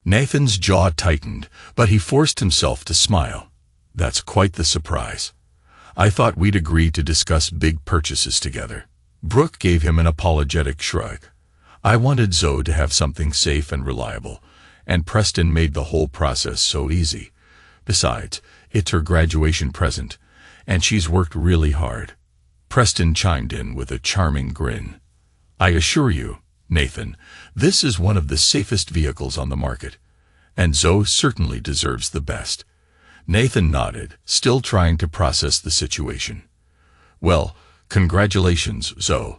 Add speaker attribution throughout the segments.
Speaker 1: Nathan's jaw tightened, but he forced himself to smile. That's quite the surprise. I thought we'd agree to discuss big purchases together. Brooke gave him an apologetic shrug. I wanted Zoe to have something safe and reliable, and Preston made the whole process so easy. Besides, it's her graduation present, and she's worked really hard. Preston chimed in with a charming grin. I assure you, Nathan, this is one of the safest vehicles on the market, and Zoe certainly deserves the best. Nathan nodded, still trying to process the situation. Well, congratulations, Zoe.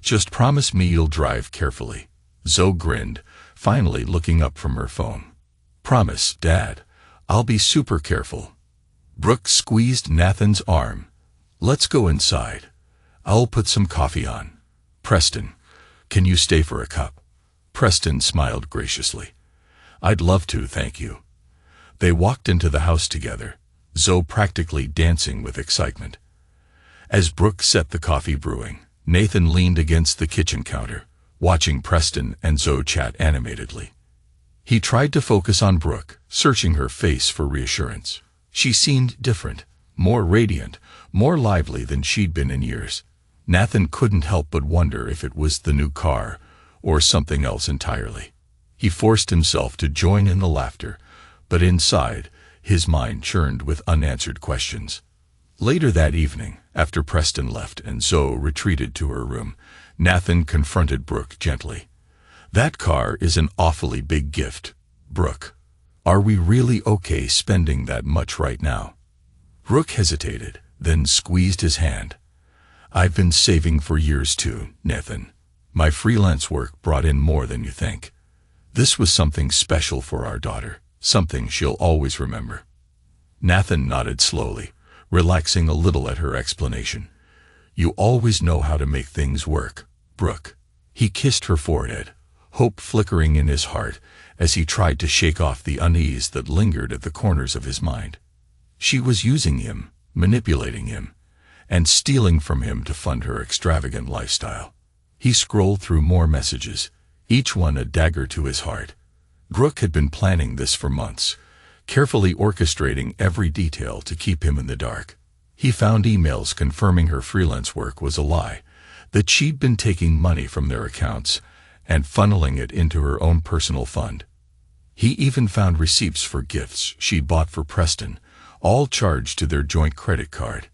Speaker 1: Just promise me you'll drive carefully. Zoe grinned, finally looking up from her phone. Promise, Dad. I'll be super careful. Brooke squeezed Nathan's arm. Let's go inside. I'll put some coffee on. Preston, can you stay for a cup? Preston smiled graciously. I'd love to, thank you. They walked into the house together, Zoe practically dancing with excitement. As Brooke set the coffee brewing, Nathan leaned against the kitchen counter, watching Preston and Zoe chat animatedly. He tried to focus on Brooke, searching her face for reassurance. She seemed different, more radiant, more lively than she'd been in years. Nathan couldn't help but wonder if it was the new car, or something else entirely. He forced himself to join in the laughter, but inside, his mind churned with unanswered questions. Later that evening, after Preston left and Zoe retreated to her room, Nathan confronted Brooke gently. That car is an awfully big gift, Brooke. Are we really okay spending that much right now? Brooke hesitated, then squeezed his hand. I've been saving for years too, Nathan. My freelance work brought in more than you think. This was something special for our daughter, something she'll always remember. Nathan nodded slowly, relaxing a little at her explanation. You always know how to make things work, Brooke. He kissed her forehead, hope flickering in his heart as he tried to shake off the unease that lingered at the corners of his mind. She was using him, manipulating him, and stealing from him to fund her extravagant lifestyle. He scrolled through more messages, each one a dagger to his heart. Brooke had been planning this for months, carefully orchestrating every detail to keep him in the dark. He found emails confirming her freelance work was a lie, that she'd been taking money from their accounts and funneling it into her own personal fund. He even found receipts for gifts she'd bought for Preston, all charged to their joint credit card.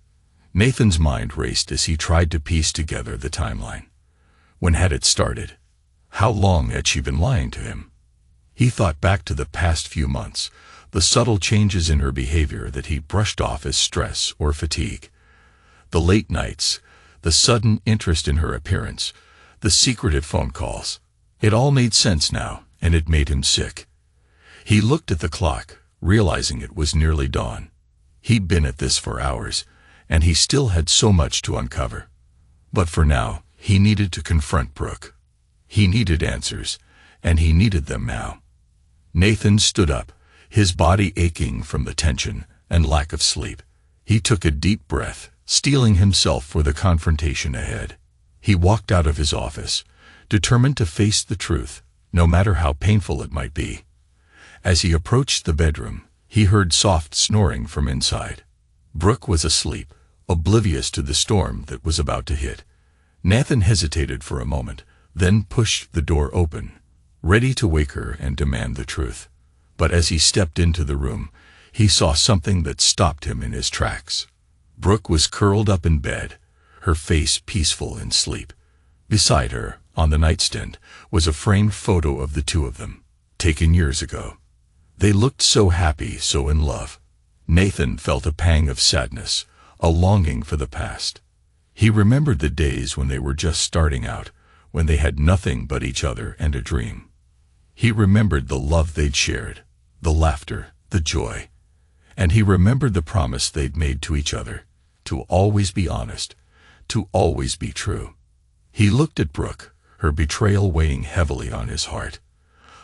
Speaker 1: Nathan's mind raced as he tried to piece together the timeline. When had it started? How long had she been lying to him? He thought back to the past few months, the subtle changes in her behavior that he brushed off as stress or fatigue. The late nights, the sudden interest in her appearance, the secretive phone calls. It all made sense now, and it made him sick. He looked at the clock, realizing it was nearly dawn. He'd been at this for hours, and he still had so much to uncover. But for now, he needed to confront Brooke. He needed answers, and he needed them now. Nathan stood up, his body aching from the tension and lack of sleep. He took a deep breath, steeling himself for the confrontation ahead. He walked out of his office, determined to face the truth, no matter how painful it might be. As he approached the bedroom, he heard soft snoring from inside. Brooke was asleep, oblivious to the storm that was about to hit. Nathan hesitated for a moment, then pushed the door open, ready to wake her and demand the truth. But as he stepped into the room, he saw something that stopped him in his tracks. Brooke was curled up in bed, her face peaceful in sleep. Beside her, on the nightstand, was a framed photo of the two of them, taken years ago. They looked so happy, so in love. Nathan felt a pang of sadness, a longing for the past. He remembered the days when they were just starting out, when they had nothing but each other and a dream. He remembered the love they'd shared, the laughter, the joy. And he remembered the promise they'd made to each other, to always be honest, to always be true. He looked at Brooke, her betrayal weighing heavily on his heart.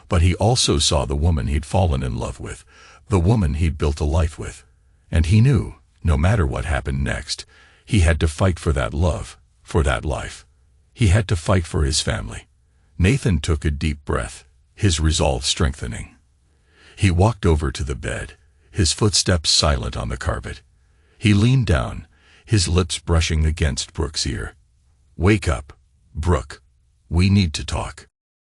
Speaker 1: But he also saw the woman he'd fallen in love with, the woman he'd built a life with. And he knew, no matter what happened next, he had to fight for that love, for that life. He had to fight for his family. Nathan took a deep breath, his resolve strengthening. He walked over to the bed, his footsteps silent on the carpet. He leaned down, his lips brushing against Brooke's ear. "Wake up, Brooke. We need to talk."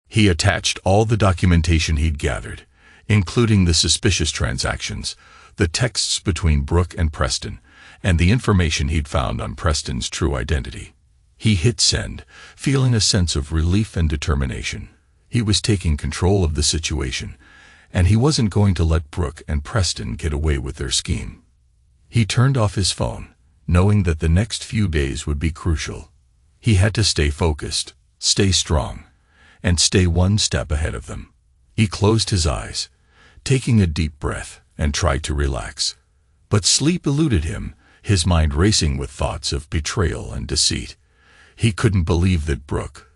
Speaker 1: He attached all the documentation he'd gathered, including the suspicious transactions, the texts between Brooke and Preston, and the information he'd found on Preston's true identity. He hit send, feeling a sense of relief and determination. He was taking control of the situation, and he wasn't going to let Brooke and Preston get away with their scheme. He turned off his phone, knowing that the next few days would be crucial. He had to stay focused, stay strong, and stay one step ahead of them. He closed his eyes, taking a deep breath, and tried to relax. But sleep eluded him, his mind racing with thoughts of betrayal and deceit. He couldn't believe that Brooke,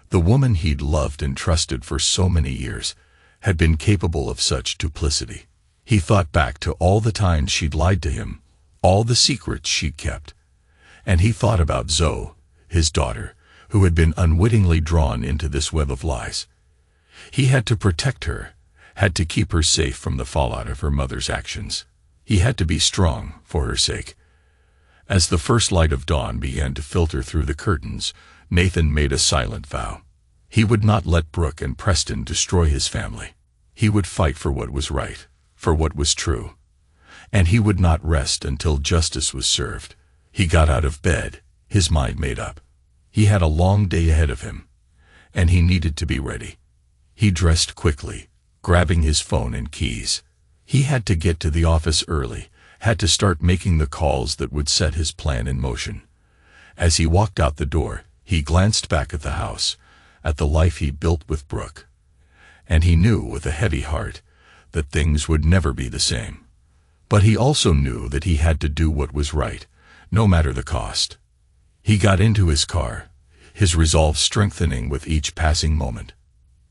Speaker 1: the woman he'd loved and trusted for so many years, had been capable of such duplicity. He thought back to all the times she'd lied to him, all the secrets she'd kept. And he thought about Zoe, his daughter, who had been unwittingly drawn into this web of lies. He had to protect her, had to keep her safe from the fallout of her mother's actions. He had to be strong for her sake. As the first light of dawn began to filter through the curtains, Nathan made a silent vow. He would not let Brooke and Preston destroy his family. He would fight for what was right, for what was true. And he would not rest until justice was served. He got out of bed, his mind made up. He had a long day ahead of him, and he needed to be ready. He dressed quickly, grabbing his phone and keys. He had to get to the office early, had to start making the calls that would set his plan in motion. As he walked out the door, he glanced back at the house, at the life he built with Brooke. And he knew with a heavy heart that things would never be the same. But he also knew that he had to do what was right, no matter the cost. He got into his car, his resolve strengthening with each passing moment.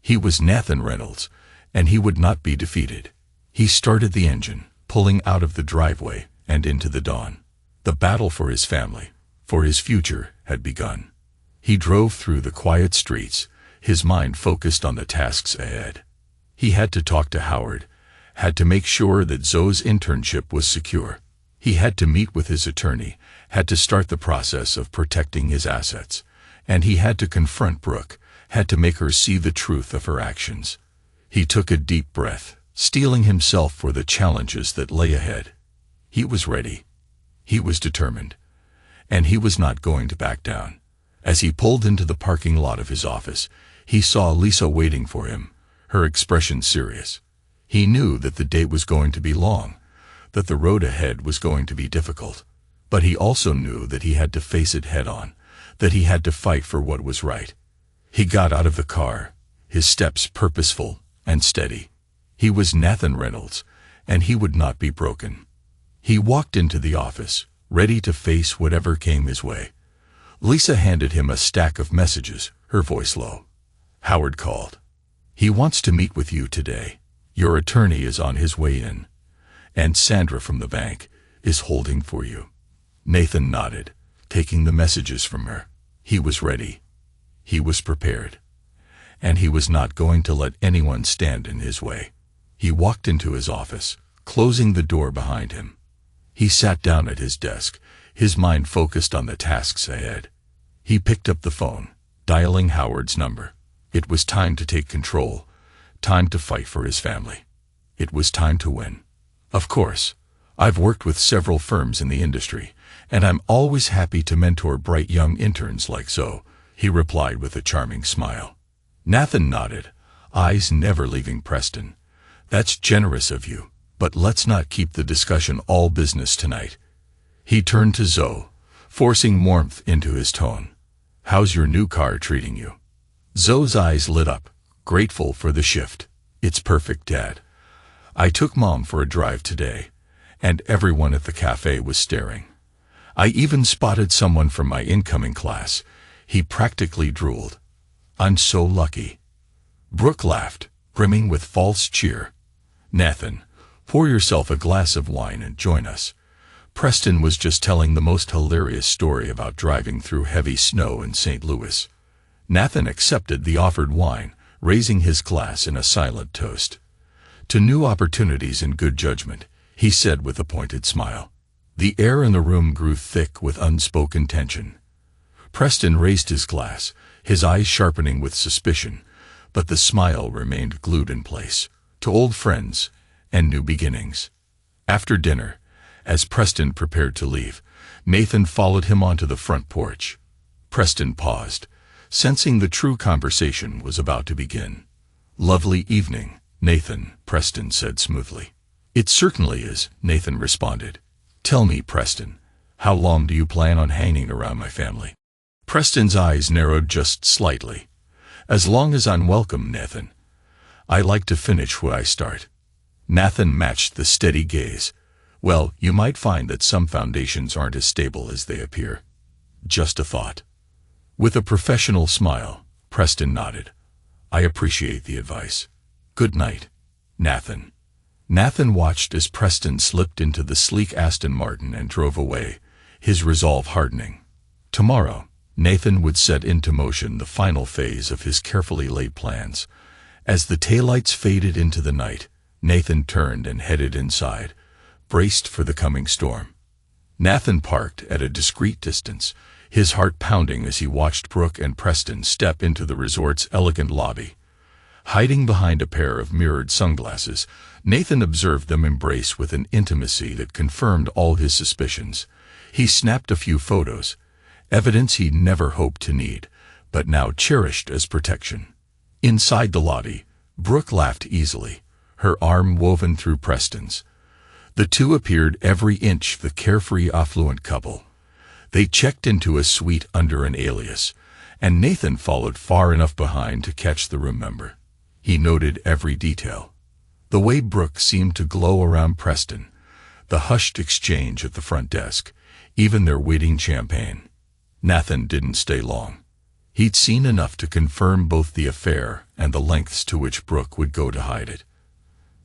Speaker 1: He was Nathan Reynolds, and he would not be defeated. He started the engine, pulling out of the driveway and into the dawn. The battle for his family, for his future, had begun. He drove through the quiet streets, his mind focused on the tasks ahead. He had to talk to Howard, had to make sure that Zoe's internship was secure. He had to meet with his attorney, had to start the process of protecting his assets, and he had to confront Brooke, had to make her see the truth of her actions. He took a deep breath, steeling himself for the challenges that lay ahead. He was ready. He was determined. And he was not going to back down. As he pulled into the parking lot of his office, he saw Lisa waiting for him, her expression serious. He knew that the day was going to be long, that the road ahead was going to be difficult. But he also knew that he had to face it head-on, that he had to fight for what was right. He got out of the car, his steps purposeful and steady. He was Nathan Reynolds, and he would not be broken. He walked into the office, ready to face whatever came his way. Lisa handed him a stack of messages, her voice low. Howard called. "He wants to meet with you today. Your attorney is on his way in. And Sandra from the bank is holding for you." Nathan nodded, taking the messages from her. He was ready. He was prepared. And he was not going to let anyone stand in his way. He walked into his office, closing the door behind him. He sat down at his desk, his mind focused on the tasks ahead. He picked up the phone, dialing Howard's number. It was time to take control, time to fight for his family. It was time to win. "Of course, I've worked with several firms in the industry, and I'm always happy to mentor bright young interns like Zoe," he replied with a charming smile. Nathan nodded, eyes never leaving Preston. "That's generous of you, but let's not keep the discussion all business tonight." He turned to Zoe, forcing warmth into his tone. "How's your new car treating you?" Zoe's eyes lit up, grateful for the shift. "It's perfect, Dad. I took Mom for a drive today, and everyone at the cafe was staring. I even spotted someone from my incoming class." He practically drooled. "I'm so lucky." Brooke laughed, brimming with false cheer. "Nathan, pour yourself a glass of wine and join us." Preston was just telling the most hilarious story about driving through heavy snow in St. Louis. Nathan accepted the offered wine, raising his glass in a silent toast. To new opportunities and good judgment, he said with a pointed smile. The air in the room grew thick with unspoken tension. Preston raised his glass, his eyes sharpening with suspicion, but the smile remained glued in place. To old friends and new beginnings. After dinner, as Preston prepared to leave, Nathan followed him onto the front porch. Preston paused, sensing the true conversation was about to begin. "Lovely evening, Nathan," Preston said smoothly. "It certainly is," Nathan responded. "Tell me, Preston, how long do you plan on hanging around my family?" Preston's eyes narrowed just slightly. "As long as I'm welcome, Nathan. I like to finish where I start." Nathan matched the steady gaze. "Well, you might find that some foundations aren't as stable as they appear. Just a thought." With a professional smile, Preston nodded. "I appreciate the advice. Good night, Nathan." Nathan watched as Preston slipped into the sleek Aston Martin and drove away, his resolve hardening. Tomorrow, Nathan would set into motion the final phase of his carefully laid plans. As the taillights faded into the night, Nathan turned and headed inside, braced for the coming storm. Nathan parked at a discreet distance, his heart pounding as he watched Brooke and Preston step into the resort's elegant lobby. Hiding behind a pair of mirrored sunglasses, Nathan observed them embrace with an intimacy that confirmed all his suspicions. He snapped a few photos, evidence he'd never hoped to need, but now cherished as protection. Inside the lobby, Brooke laughed easily, her arm woven through Preston's. The two appeared every inch the carefree, affluent couple. They checked into a suite under an alias, and Nathan followed far enough behind to catch the room number. He noted every detail. The way Brooke seemed to glow around Preston, the hushed exchange at the front desk, even their waiting champagne. Nathan didn't stay long. He'd seen enough to confirm both the affair and the lengths to which Brooke would go to hide it.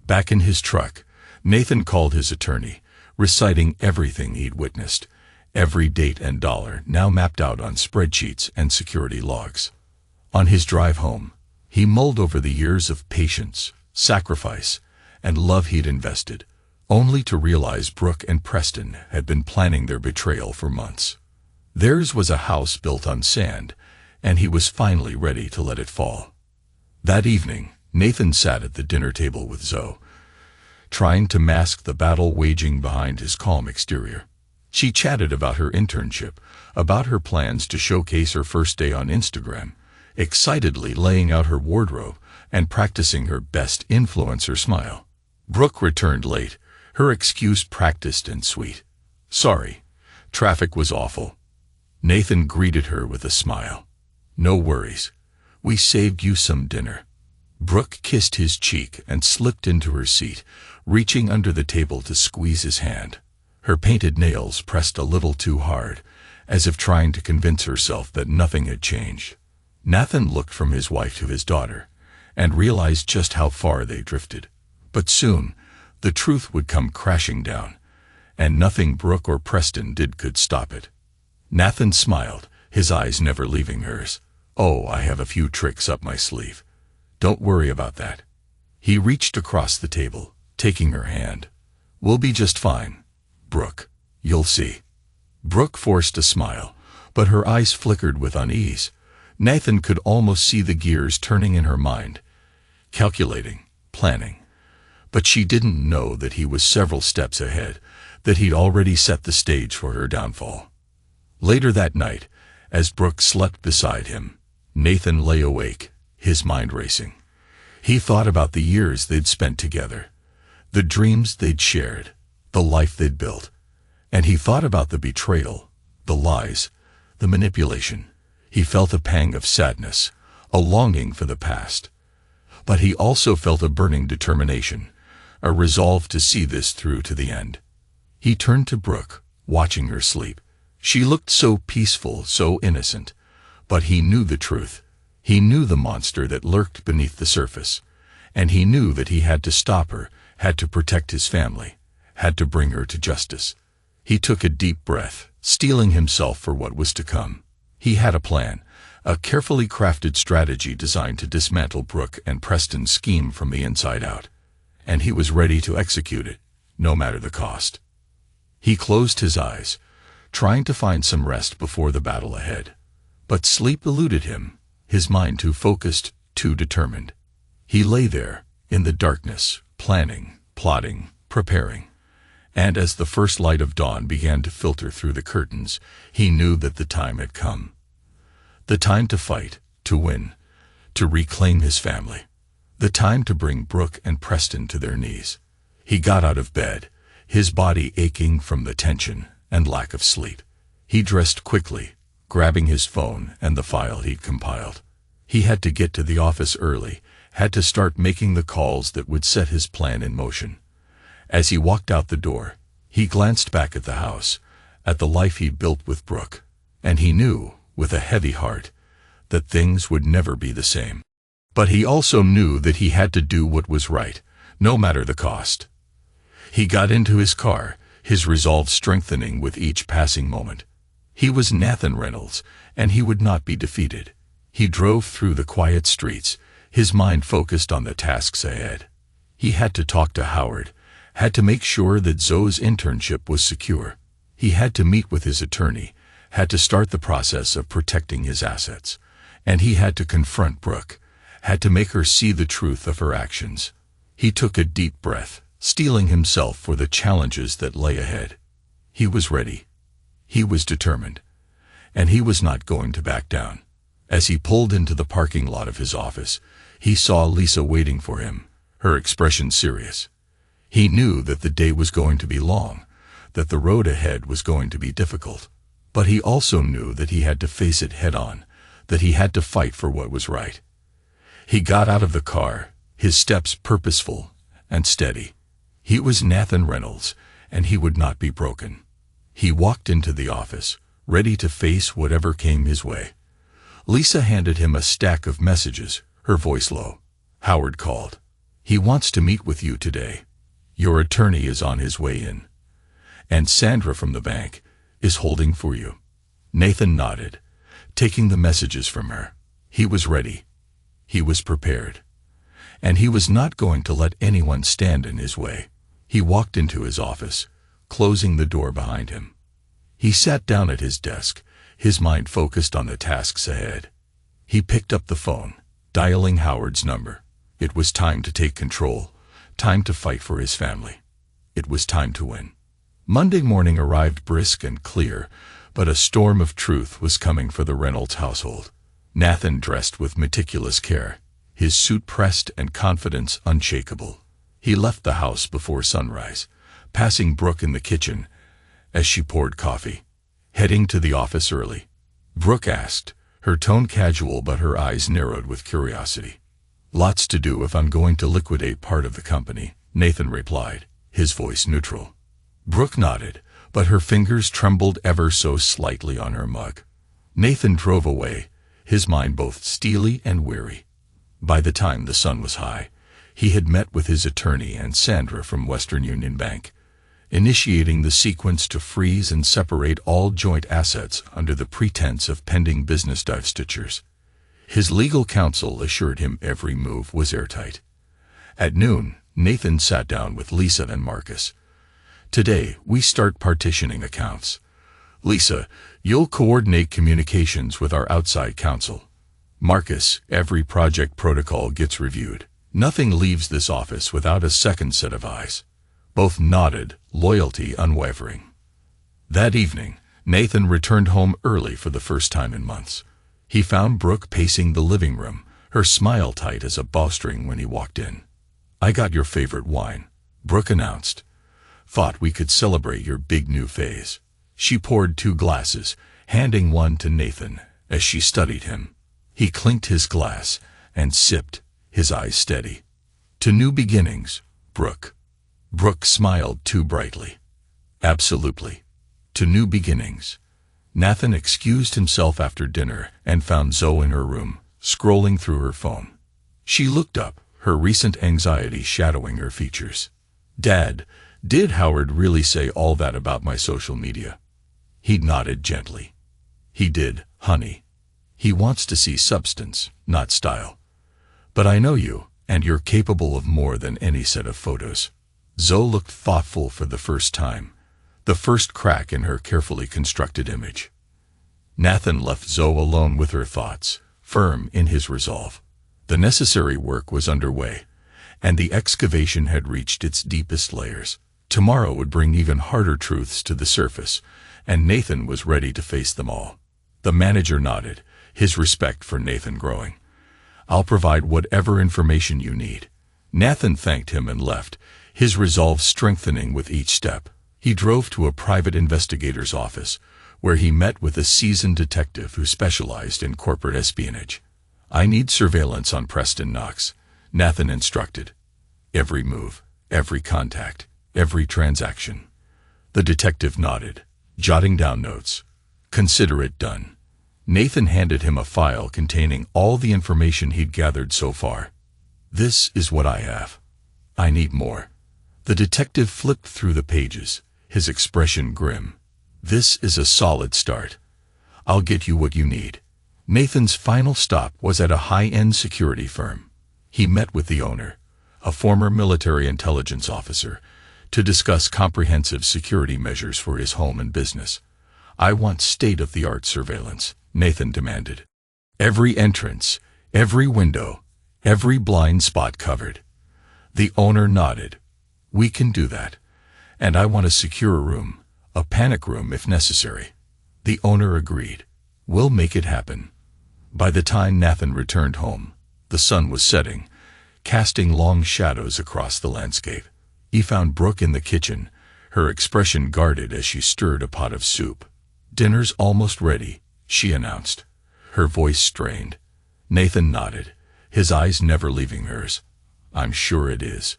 Speaker 1: Back in his truck, Nathan called his attorney, reciting everything he'd witnessed, every date and dollar now mapped out on spreadsheets and security logs. On his drive home, he mulled over the years of patience, sacrifice, and love he'd invested, only to realize Brooke and Preston had been planning their betrayal for months. Theirs was a house built on sand, and he was finally ready to let it fall. That evening, Nathan sat at the dinner table with Zoe, trying to mask the battle waging behind his calm exterior. She chatted about her internship, about her plans to showcase her first day on Instagram, excitedly laying out her wardrobe and practicing her best influencer smile. Brooke returned late, her excuse practiced and sweet. "Sorry, traffic was awful." Nathan greeted her with a smile. "No worries. We saved you some dinner." Brooke kissed his cheek and slipped into her seat, reaching under the table to squeeze his hand. Her painted nails pressed a little too hard, as if trying to convince herself that nothing had changed. Nathan looked from his wife to his daughter, and realized just how far they drifted. But soon, the truth would come crashing down, and nothing Brooke or Preston did could stop it. Nathan smiled, his eyes never leaving hers. "Oh, I have a few tricks up my sleeve. Don't worry about that." He reached across the table, taking her hand. "We'll be just fine, Brooke. You'll see." Brooke forced a smile, but her eyes flickered with unease. Nathan could almost see the gears turning in her mind, calculating, planning. But she didn't know that he was several steps ahead, that he'd already set the stage for her downfall. Later that night, as Brooke slept beside him, Nathan lay awake, his mind racing. He thought about the years they'd spent together, the dreams they'd shared, the life they'd built. And he thought about the betrayal, the lies, the manipulation. He felt a pang of sadness, a longing for the past. But he also felt a burning determination, a resolve to see this through to the end. He turned to Brooke, watching her sleep. She looked so peaceful, so innocent. But he knew the truth. He knew the monster that lurked beneath the surface. And he knew that he had to stop her, had to protect his family, had to bring her to justice. He took a deep breath, steeling himself for what was to come. He had a plan, a carefully crafted strategy designed to dismantle Brooke and Preston's scheme from the inside out. and he was ready to execute it, no matter the cost. He closed his eyes, trying to find some rest before the battle ahead. But sleep eluded him, his mind too focused, too determined. He lay there, in the darkness, planning, plotting, preparing. And as the first light of dawn began to filter through the curtains, he knew that the time had come. The time to fight, to win, to reclaim his family. The time to bring Brooke and Preston to their knees. He got out of bed, his body aching from the tension and lack of sleep. He dressed quickly, grabbing his phone and the file he'd compiled. He had to get to the office early, had to start making the calls that would set his plan in motion. As he walked out the door, he glanced back at the house, at the life he'd built with Brooke, and he knew, with a heavy heart, that things would never be the same. But he also knew that he had to do what was right, no matter the cost. He got into his car, his resolve strengthening with each passing moment. He was Nathan Reynolds, and he would not be defeated. He drove through the quiet streets, his mind focused on the tasks ahead. He had to talk to Howard, had to make sure that Zoe's internship was secure. He had to meet with his attorney, had to start the process of protecting his assets. And he had to confront Brooke, had to make her see the truth of her actions. He took a deep breath, steeling himself for the challenges that lay ahead. He was ready. He was determined. And he was not going to back down. As he pulled into the parking lot of his office, he saw Lisa waiting for him, her expression serious. He knew that the day was going to be long, that the road ahead was going to be difficult. But he also knew that he had to face it head-on, that he had to fight for what was right. He got out of the car, his steps purposeful and steady. He was Nathan Reynolds, and he would not be broken. He walked into the office, ready to face whatever came his way. Lisa handed him a stack of messages, her voice low. Howard called. He wants to meet with you today. Your attorney is on his way in. And Sandra from the bank is holding for you. Nathan nodded, taking the messages from her. He was ready. He was prepared. And he was not going to let anyone stand in his way. He walked into his office, closing the door behind him. He sat down at his desk, his mind focused on the tasks ahead. He picked up the phone, dialing Howard's number. It was time to take control, time to fight for his family. It was time to win. Monday morning arrived brisk and clear, but a storm of truth was coming for the Reynolds household. Nathan dressed with meticulous care, his suit pressed and confidence unshakable. He left the house before sunrise, passing Brooke in the kitchen as she poured coffee. Heading to the office early, Brooke asked, her tone casual but her eyes narrowed with curiosity. Lots to do if I'm going to liquidate part of the company, Nathan replied, his voice neutral. Brooke nodded, but her fingers trembled ever so slightly on her mug. Nathan drove away, his mind both steely and weary. By the time the sun was high, he had met with his attorney and Sandra from Western Union Bank, initiating the sequence to freeze and separate all joint assets under the pretense of pending business divestitures. His legal counsel assured him every move was airtight. At noon, Nathan sat down with Lisa and Marcus. Today, we start partitioning accounts. Lisa, you'll coordinate communications with our outside counsel. Marcus, every project protocol gets reviewed. Nothing leaves this office without a second set of eyes. Both nodded, loyalty unwavering. That evening, Nathan returned home early for the first time in months. He found Brooke pacing the living room, her smile tight as a bowstring when he walked in. I got your favorite wine, Brooke announced. Thought we could celebrate your big new phase. She poured 2 glasses, handing one to Nathan as she studied him. He clinked his glass and sipped, his eyes steady. To new beginnings, Brooke. Brooke smiled too brightly. Absolutely. To new beginnings. Nathan excused himself after dinner and found Zoe in her room, scrolling through her phone. She looked up, her recent anxiety shadowing her features. Dad, did Howard really say all that about my social media? He nodded gently. He did, honey. He wants to see substance, not style. But I know you, And you're capable of more than any set of photos. Zoe looked thoughtful for the first time, the first crack in her carefully constructed image. Nathan left Zoe alone with her thoughts, firm in his resolve. The necessary work was underway, and the excavation had reached its deepest layers. Tomorrow would bring even harder truths to the surface, and Nathan was ready to face them all. The manager nodded, his respect for Nathan growing. "I'll provide whatever information you need." Nathan thanked him and left, his resolve strengthening with each step. He drove to a private investigator's office, where he met with a seasoned detective who specialized in corporate espionage. "I need surveillance on Preston Knox," Nathan instructed. "Every move, every contact, every transaction." The detective nodded, jotting down notes. "Consider it done." Nathan handed him a file containing all the information he'd gathered so far. "This is what I have. I need more." The detective flipped through the pages, his expression grim. "This is a solid start. I'll get you what you need." Nathan's final stop was at a high-end security firm. He met with the owner, a former military intelligence officer, to discuss comprehensive security measures for his home and business. "I want state-of-the-art surveillance," Nathan demanded. "Every entrance, every window, every blind spot covered." The owner nodded. "We can do that. And I want a secure room, a panic room if necessary." The owner agreed. "We'll make it happen." By the time Nathan returned home, the sun was setting, casting long shadows across the landscape. He found Brooke in the kitchen, her expression guarded as she stirred a pot of soup. "Dinner's almost ready," she announced, her voice strained. Nathan nodded, his eyes never leaving hers. "I'm sure it is."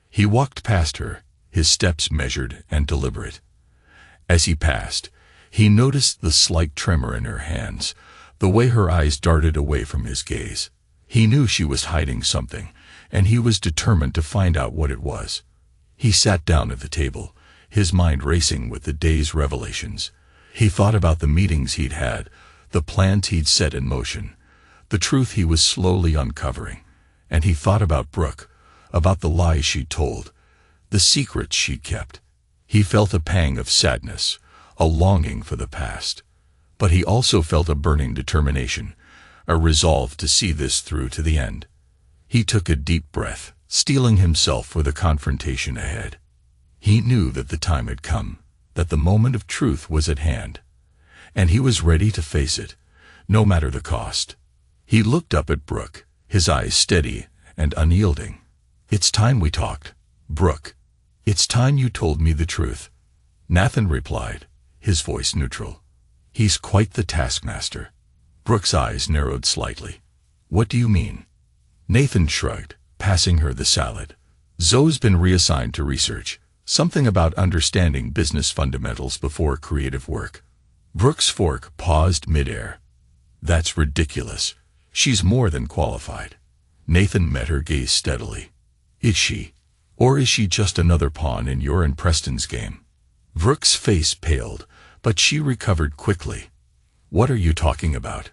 Speaker 1: He walked past her, his steps measured and deliberate. As he passed, he noticed the slight tremor in her hands, the way her eyes darted away from his gaze. He knew she was hiding something, and he was determined to find out what it was. He sat down at the table, his mind racing with the day's revelations. He thought about the meetings he'd had, the plans he'd set in motion, the truth he was slowly uncovering. And he thought about Brooke, about the lies she'd told, the secrets she'd kept. He felt a pang of sadness, a longing for the past. But he also felt a burning determination, a resolve to see this through to the end. He took a deep breath, steeling himself for the confrontation ahead. He knew that the time had come, that the moment of truth was at hand, and he was ready to face it, no matter the cost. He looked up at Brooke, his eyes steady and unyielding. "It's time we talked, Brooke. It's time you told me the truth." Nathan replied, his voice neutral. "He's quite the taskmaster." Brooke's eyes narrowed slightly. "What do you mean?" Nathan shrugged, passing her the salad. "Zoe's been reassigned to research, something about understanding business fundamentals before creative work." Brooke's fork paused midair. "That's ridiculous. She's more than qualified." Nathan met her gaze steadily. "Is she? Or is she just another pawn in your and Preston's game?" Brooke's face paled, but she recovered quickly. "What are you talking about?"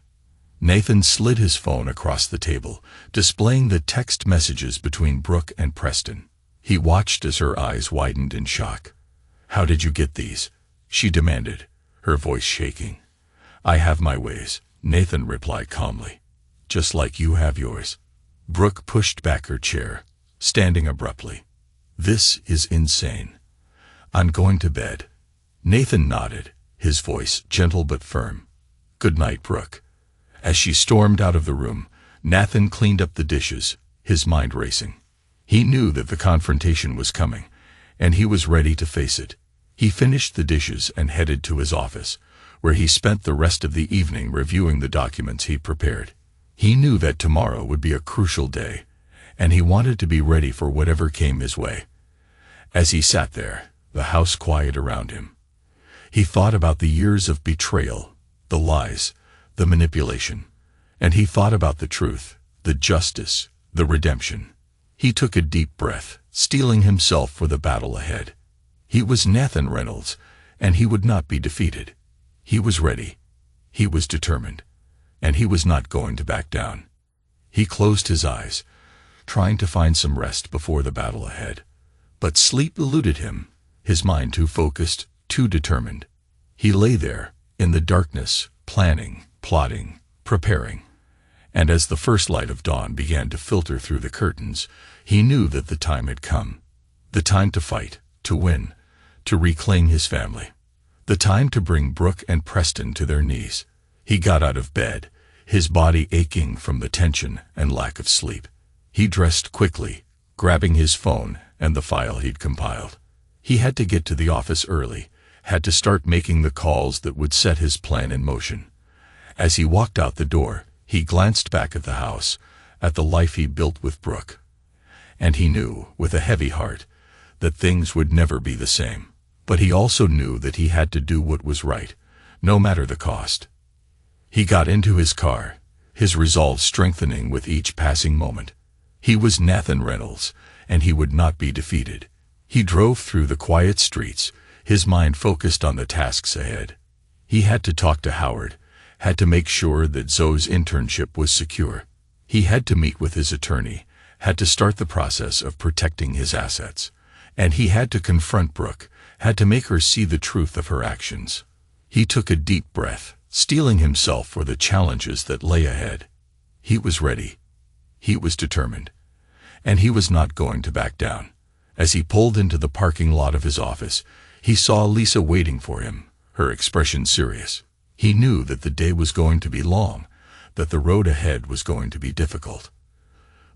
Speaker 1: Nathan slid his phone across the table, displaying the text messages between Brooke and Preston. He watched as her eyes widened in shock. "How did you get these?" she demanded, her voice shaking. "I have my ways," Nathan replied calmly. "Just like you have yours." Brooke pushed back her chair, standing abruptly. "This is insane. I'm going to bed." Nathan nodded, his voice gentle but firm. "Good night, Brooke." As she stormed out of the room, Nathan cleaned up the dishes, his mind racing. He knew that the confrontation was coming, and he was ready to face it. He finished the dishes and headed to his office, where he spent the rest of the evening reviewing the documents he'd prepared. He knew that tomorrow would be a crucial day, and he wanted to be ready for whatever came his way. As he sat there, the house quiet around him, he thought about the years of betrayal, the lies, the manipulation, and he thought about the truth, the justice, the redemption. He took a deep breath, steeling himself for the battle ahead. He was Nathan Reynolds, and he would not be defeated. He was ready. He was determined, and he was not going to back down. He closed his eyes, trying to find some rest before the battle ahead. But sleep eluded him, his mind too focused, too determined. He lay there, in the darkness, planning, plotting, preparing. And as the first light of dawn began to filter through the curtains, he knew that the time had come. The time to fight, to win, to reclaim his family. The time to bring Brooke and Preston to their knees. He got out of bed, his body aching from the tension and lack of sleep. He dressed quickly, grabbing his phone and the file he'd compiled. He had to get to the office early, had to start making the calls that would set his plan in motion. As he walked out the door, he glanced back at the house, at the life he built with Brooke. And he knew, with a heavy heart, that things would never be the same. But he also knew that he had to do what was right, no matter the cost. He got into his car, his resolve strengthening with each passing moment. He was Nathan Reynolds, and he would not be defeated. He drove through the quiet streets, his mind focused on the tasks ahead. He had to talk to Howard, had to make sure that Zoe's internship was secure. He had to meet with his attorney, had to start the process of protecting his assets. And he had to confront Brooke, had to make her see the truth of her actions. He took a deep breath, steeling himself for the challenges that lay ahead. He was ready. He was determined. And he was not going to back down. As he pulled into the parking lot of his office, he saw Lisa waiting for him, her expression serious. He knew that the day was going to be long, that the road ahead was going to be difficult.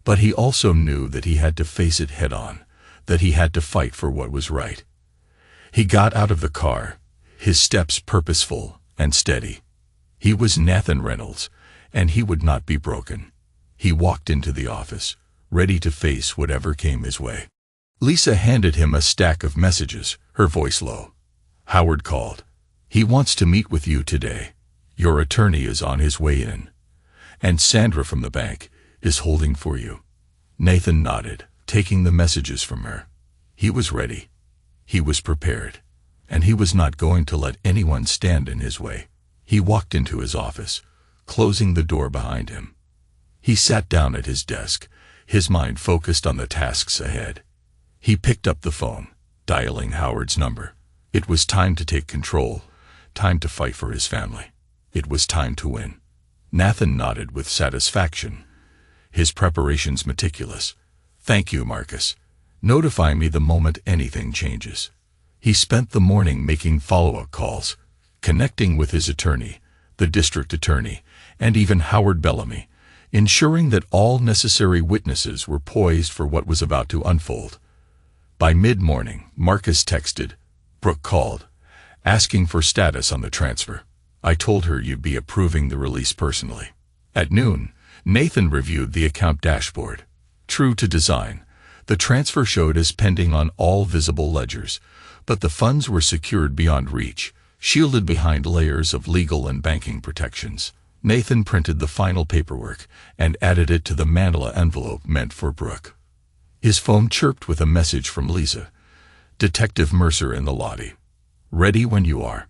Speaker 1: But he also knew that he had to face it head-on, that he had to fight for what was right. He got out of the car, his steps purposeful and steady. He was Nathan Reynolds, and he would not be broken. He walked into the office, ready to face whatever came his way. Lisa handed him a stack of messages, her voice low. Howard called. He wants to meet with you today. Your attorney is on his way in. And Sandra from the bank is holding for you. Nathan nodded, taking the messages from her. He was ready. He was prepared. And he was not going to let anyone stand in his way. He walked into his office, closing the door behind him. He sat down at his desk, his mind focused on the tasks ahead. He picked up the phone, dialing Howard's number. It was time to take control, time to fight for his family. It was time to win. Nathan nodded with satisfaction, his preparations meticulous. Thank you, Marcus. Notify me the moment anything changes. He spent the morning making follow-up calls, connecting with his attorney, the district attorney, and even Howard Bellamy, ensuring that all necessary witnesses were poised for what was about to unfold. By mid-morning, Marcus texted. Brooke called, asking for status on the transfer. I told her you'd be approving the release personally. At noon, Nathan reviewed the account dashboard. True to design, the transfer showed as pending on all visible ledgers, but the funds were secured beyond reach, shielded behind layers of legal and banking protections. Nathan printed the final paperwork and added it to the manila envelope meant for Brooke. His phone chirped with a message from Lisa. Detective Mercer in the lobby. Ready when you are.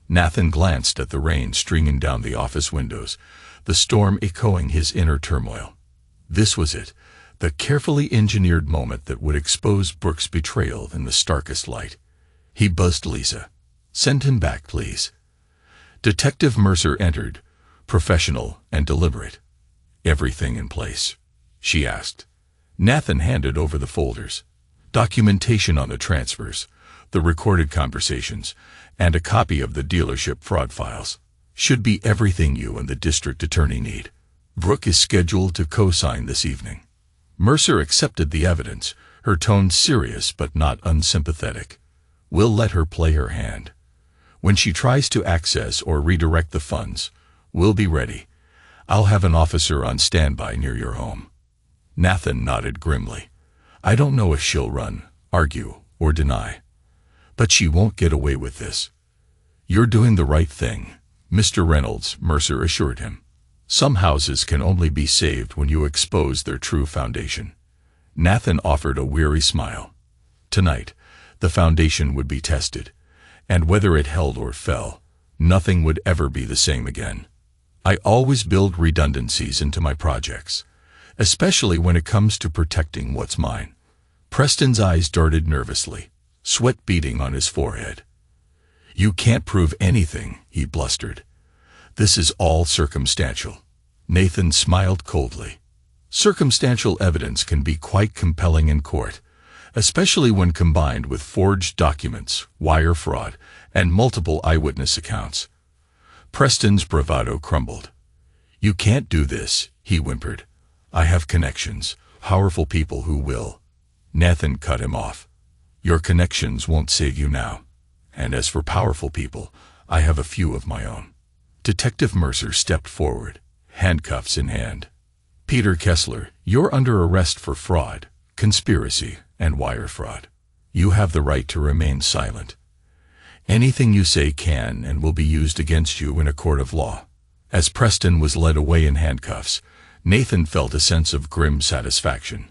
Speaker 1: Nathan glanced at the rain streaming down the office windows, the storm echoing his inner turmoil. This was it, the carefully engineered moment that would expose Brooke's betrayal in the starkest light. He buzzed Lisa. Send him back, please. Detective Mercer entered, professional and deliberate. Everything in place? She asked. Nathan handed over the folders. Documentation on the transfers, the recorded conversations, and a copy of the dealership fraud files. Should be everything you and the district attorney need. Brooke is scheduled to co-sign this evening. Mercer accepted the evidence, her tone serious but not unsympathetic. We'll let her play her hand. When she tries to access or redirect the funds, we'll be ready. I'll have an officer on standby near your home. Nathan nodded grimly. I don't know if she'll run, argue, or deny. But she won't get away with this. You're doing the right thing, Mr. Reynolds, Mercer assured him. Some houses can only be saved when you expose their true foundation. Nathan offered a weary smile. Tonight, the foundation would be tested, and whether it held or fell, nothing would ever be the same again. I always build redundancies into my projects. especially when it comes to protecting what's mine. Preston's eyes darted nervously, sweat beading on his forehead. You can't prove anything, he blustered. This is all circumstantial. Nathan smiled coldly. Circumstantial evidence can be quite compelling in court, especially when combined with forged documents, wire fraud, and multiple eyewitness accounts. Preston's bravado crumbled. You can't do this, he whimpered. I have connections, powerful people who will. Nathan cut him off. Your connections won't save you now. And as for powerful people, I have a few of my own. Detective Mercer stepped forward, handcuffs in hand. Peter Kessler, you're under arrest for fraud, conspiracy, and wire fraud. You have the right to remain silent. Anything you say can and will be used against you in a court of law. As Preston was led away in handcuffs, Nathan felt a sense of grim satisfaction.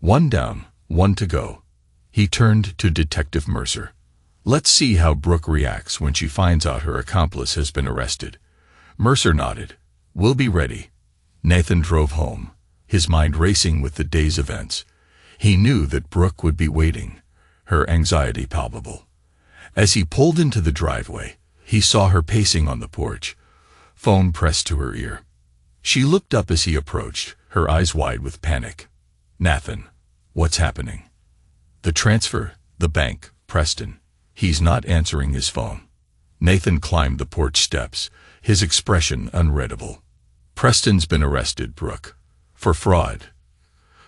Speaker 1: One down, one to go. He turned to Detective Mercer. Let's see how Brooke reacts when she finds out her accomplice has been arrested. Mercer nodded. We'll be ready. Nathan drove home, his mind racing with the day's events. He knew that Brooke would be waiting, her anxiety palpable. As he pulled into the driveway, he saw her pacing on the porch, phone pressed to her ear. She looked up as he approached, her eyes wide with panic. Nathan, what's happening? The transfer, the bank, Preston. He's not answering his phone. Nathan climbed the porch steps, his expression unreadable. Preston's been arrested, Brooke, for fraud,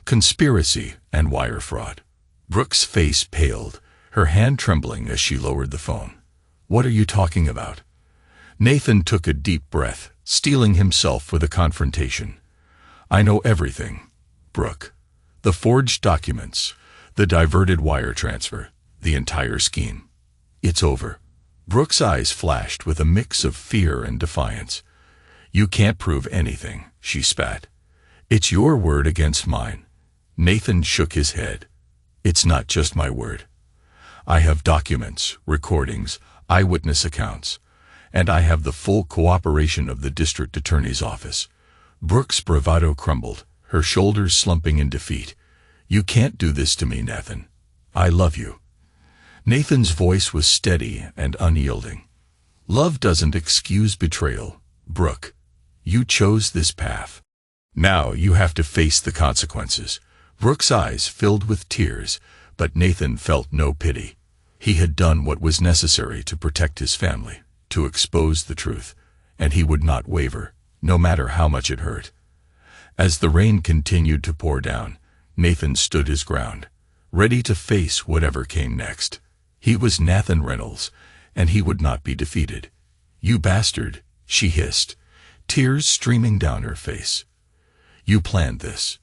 Speaker 1: conspiracy, and wire fraud. Brooke's face paled, her hand trembling as she lowered the phone. What are you talking about? Nathan took a deep breath, steeling himself for the confrontation. I know everything, Brooke. The forged documents, the diverted wire transfer, the entire scheme. It's over. Brooke's eyes flashed with a mix of fear and defiance. You can't prove anything, she spat. It's your word against mine. Nathan shook his head. It's not just my word. I have documents, recordings, eyewitness accounts, and I have the full cooperation of the district attorney's office. Brooke's bravado crumbled, her shoulders slumping in defeat. You can't do this to me, Nathan. I love you. Nathan's voice was steady and unyielding. Love doesn't excuse betrayal, Brooke. You chose this path. Now you have to face the consequences. Brooke's eyes filled with tears, but Nathan felt no pity. He had done what was necessary to protect his family, to expose the truth, and he would not waver, no matter how much it hurt. As the rain continued to pour down, Nathan stood his ground, ready to face whatever came next. He was Nathan Reynolds, and he would not be defeated. You bastard, she hissed, tears streaming down her face. You planned this.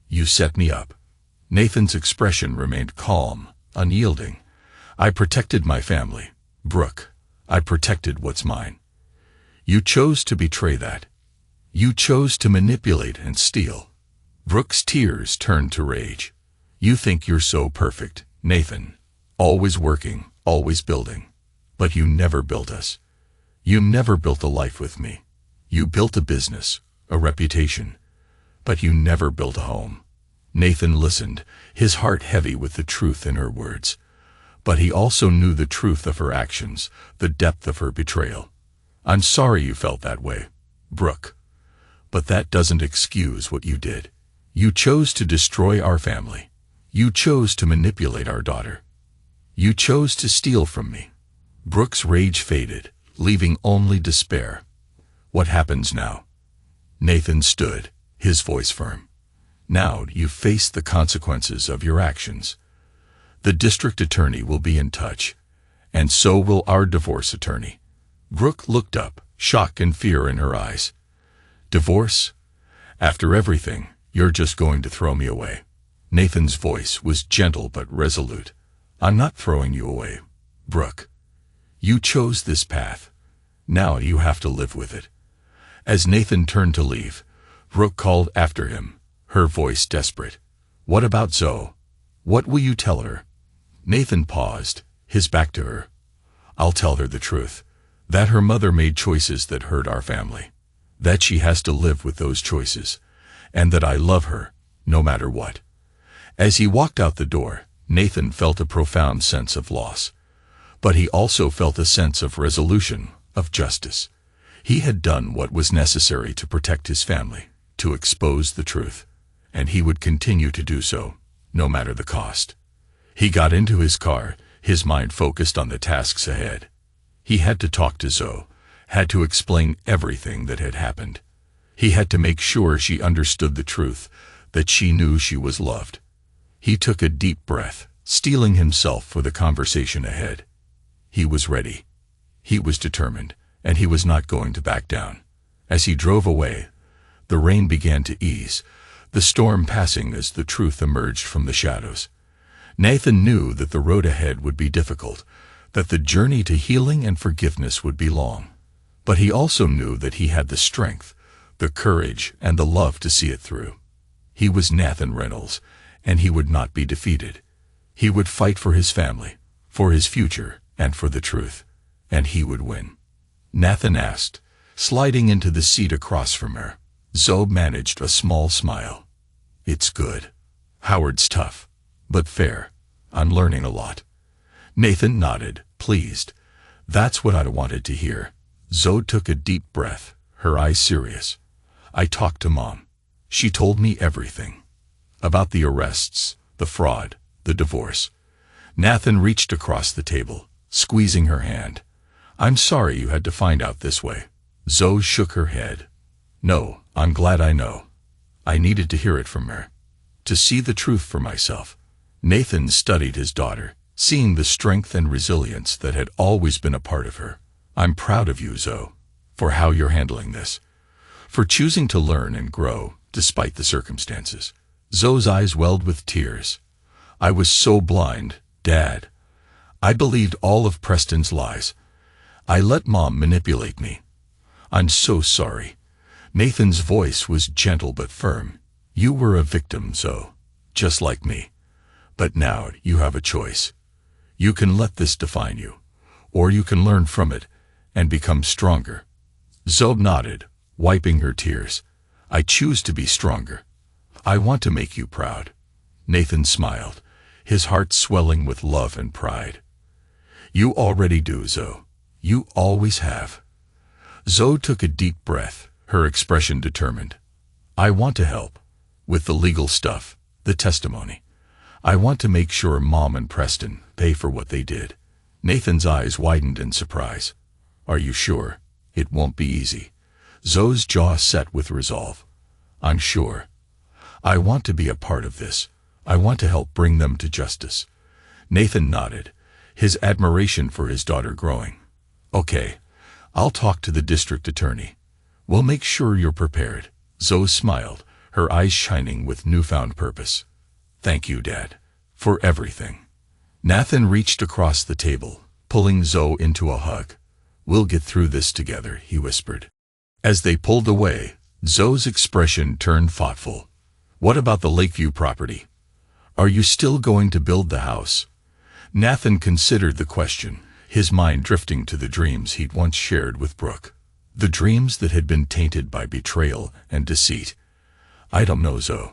Speaker 1: You set me up. Nathan's expression remained calm, unyielding. I protected my family, Brooke. I protected what's mine. You chose to betray that. You chose to manipulate and steal. Brooke's tears turned to rage. You think you're so perfect, Nathan. Always working, always building. But you never built us. You never built a life with me. You built a business, a reputation. But you never built a home. Nathan listened, his heart heavy with the truth in her words. But he also knew the truth of her actions, the depth of her betrayal. I'm sorry you felt that way, Brooke. But that doesn't excuse what you did. You chose to destroy our family. You chose to manipulate our daughter. You chose to steal from me. Brooke's rage faded, leaving only despair. What happens now? Nathan stood, his voice firm. Now you face the consequences of your actions. The district attorney will be in touch, and so will our divorce attorney. Brooke looked up, shock and fear in her eyes. Divorce? After everything, you're just going to throw me away. Nathan's voice was gentle but resolute. I'm not throwing you away, Brooke. You chose this path. Now you have to live with it. As Nathan turned to leave, Brooke called after him, her voice desperate. What about Zoe? What will you tell her? Nathan paused, his back to her. I'll tell her the truth. That her mother made choices that hurt our family. That she has to live with those choices. And that I love her, no matter what. As he walked out the door, Nathan felt a profound sense of loss. But he also felt a sense of resolution, of justice. He had done what was necessary to protect his family, to expose the truth, and he would continue to do so, no matter the cost. He got into his car, his mind focused on the tasks ahead. He had to talk to Zoe, had to explain everything that had happened. He had to make sure she understood the truth, that she knew she was loved. He took a deep breath, steeling himself for the conversation ahead. He was ready. He was determined, and he was not going to back down. As he drove away, the rain began to ease, the storm passing as the truth emerged from the shadows. Nathan knew that the road ahead would be difficult, that the journey to healing and forgiveness would be long. But he also knew that he had the strength, the courage, and the love to see it through. He was Nathan Reynolds, and he would not be defeated. He would fight for his family, for his future, and for the truth, and he would win. Nathan asked, sliding into the seat across from her. Zoe managed a small smile. "It's good. Howard's tough, but fair. I'm learning a lot." Nathan nodded, pleased. "That's what I wanted to hear." Zoe took a deep breath, her eyes serious. "I talked to Mom. She told me everything. About the arrests, the fraud, the divorce." Nathan reached across the table, squeezing her hand. "I'm sorry you had to find out this way." Zoe shook her head. "No, I'm glad I know. I needed to hear it from her, to see the truth for myself." Nathan studied his daughter, seeing the strength and resilience that had always been a part of her. "I'm proud of you, Zoe, for how you're handling this, for choosing to learn and grow despite the circumstances." Zoe's eyes welled with tears. "I was so blind, Dad. I believed all of Preston's lies. I let Mom manipulate me. I'm so sorry." Nathan's voice was gentle but firm. "You were a victim, Zoe, just like me. But now you have a choice. You can let this define you, or you can learn from it and become stronger." Zoe nodded, wiping her tears. "I choose to be stronger. I want to make you proud." Nathan smiled, his heart swelling with love and pride. "You already do, Zoe. You always have." Zoe took a deep breath, her expression determined. "I want to help. With the legal stuff, the testimony. I want to make sure Mom and Preston pay for what they did." Nathan's eyes widened in surprise. "Are you sure? It won't be easy." Zoe's jaw set with resolve. "I'm sure. I want to be a part of this. I want to help bring them to justice." Nathan nodded, his admiration for his daughter growing. "Okay, I'll talk to the district attorney. We'll make sure you're prepared." Zoe smiled, her eyes shining with newfound purpose. "Thank you, Dad, for everything." Nathan reached across the table, pulling Zoe into a hug. "We'll get through this together," he whispered. As they pulled away, Zoe's expression turned thoughtful. "What about the Lakeview property? Are you still going to build the house?" Nathan considered the question, his mind drifting to the dreams he'd once shared with Brooke. The dreams that had been tainted by betrayal and deceit. "I don't know, Zoe.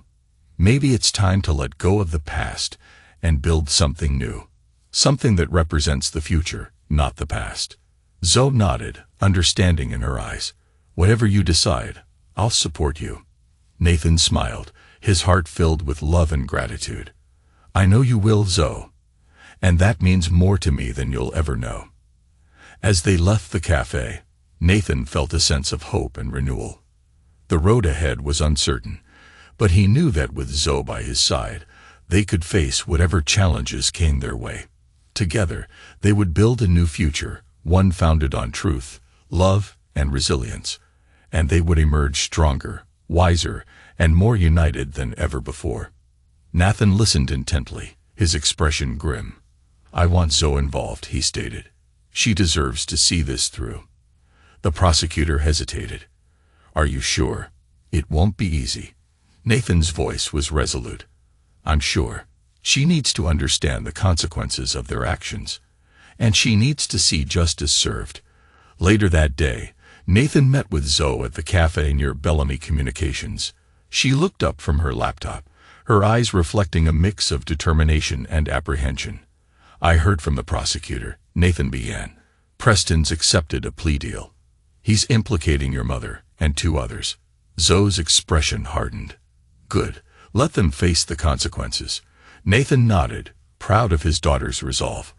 Speaker 1: Maybe it's time to let go of the past and build something new. Something that represents the future, not the past." Zoe nodded, understanding in her eyes. "Whatever you decide, I'll support you." Nathan smiled, his heart filled with love and gratitude. "I know you will, Zoe, and that means more to me than you'll ever know." As they left the cafe, Nathan felt a sense of hope and renewal. The road ahead was uncertain, but he knew that with Zoe by his side, they could face whatever challenges came their way. Together, they would build a new future, one founded on truth, love, and resilience, and they would emerge stronger, wiser, and more united than ever before. Nathan listened intently, his expression grim. "I want Zoe involved," he stated. "She deserves to see this through." The prosecutor hesitated. "Are you sure? It won't be easy." Nathan's voice was resolute. "I'm sure. She needs to understand the consequences of their actions, and she needs to see justice served." Later that day, Nathan met with Zoe at the cafe near Bellamy Communications. She looked up from her laptop, her eyes reflecting a mix of determination and apprehension. "I heard from the prosecutor," Nathan began. "Preston's accepted a plea deal. He's implicating your mother and 2 others. Zoe's expression hardened. "Good. Let them face the consequences." Nathan nodded, proud of his daughter's resolve.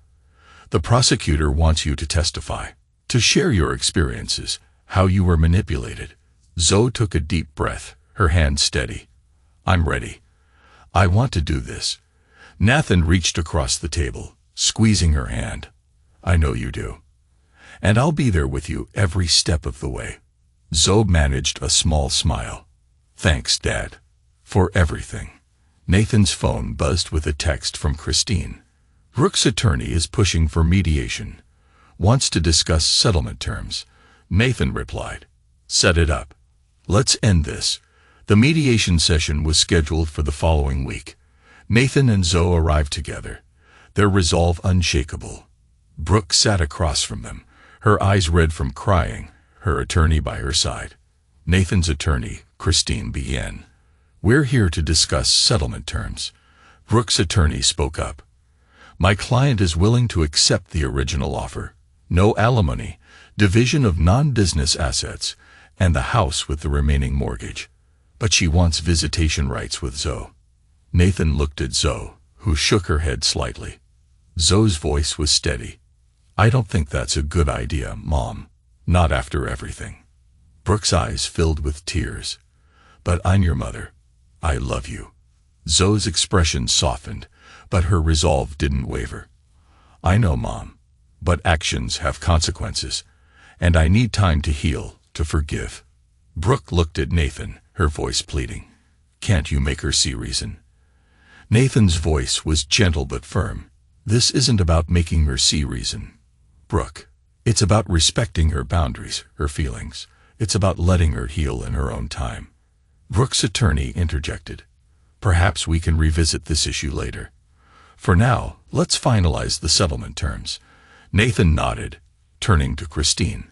Speaker 1: "The prosecutor wants you to testify, to share your experiences, how you were manipulated." Zoe took a deep breath, her hand steady. "I'm ready. I want to do this." Nathan reached across the table, squeezing her hand. "I know you do. And I'll be there with you every step of the way." Zoe managed a small smile. "Thanks, Dad, for everything." Nathan's phone buzzed with a text from Christine. "Brooke's attorney is pushing for mediation. Wants to discuss settlement terms." Nathan replied, "Set it up. Let's end this." The mediation session was scheduled for the following week. Nathan and Zoe arrived together, their resolve unshakable. Brooke sat across from them, her eyes red from crying, her attorney by her side. Nathan's attorney, Christine, began. "We're here to discuss settlement terms." Brooke's attorney spoke up. "My client is willing to accept the original offer. No alimony, division of non-business assets, and the house with the remaining mortgage. But she wants visitation rights with Zoe." Nathan looked at Zoe, who shook her head slightly. Zoe's voice was steady. "I don't think that's a good idea, Mom. Not after everything." Brooke's eyes filled with tears. "But I'm your mother. I love you." Zoe's expression softened, but her resolve didn't waver. "I know, Mom, but actions have consequences, and I need time to heal, to forgive." Brooke looked at Nathan, her voice pleading. "Can't you make her see reason?" Nathan's voice was gentle but firm. "This isn't about making her see reason, Brooke. It's about respecting her boundaries, her feelings. It's about letting her heal in her own time." Brooke's attorney interjected. "Perhaps we can revisit this issue later. For now, let's finalize the settlement terms." Nathan nodded, turning to Christine.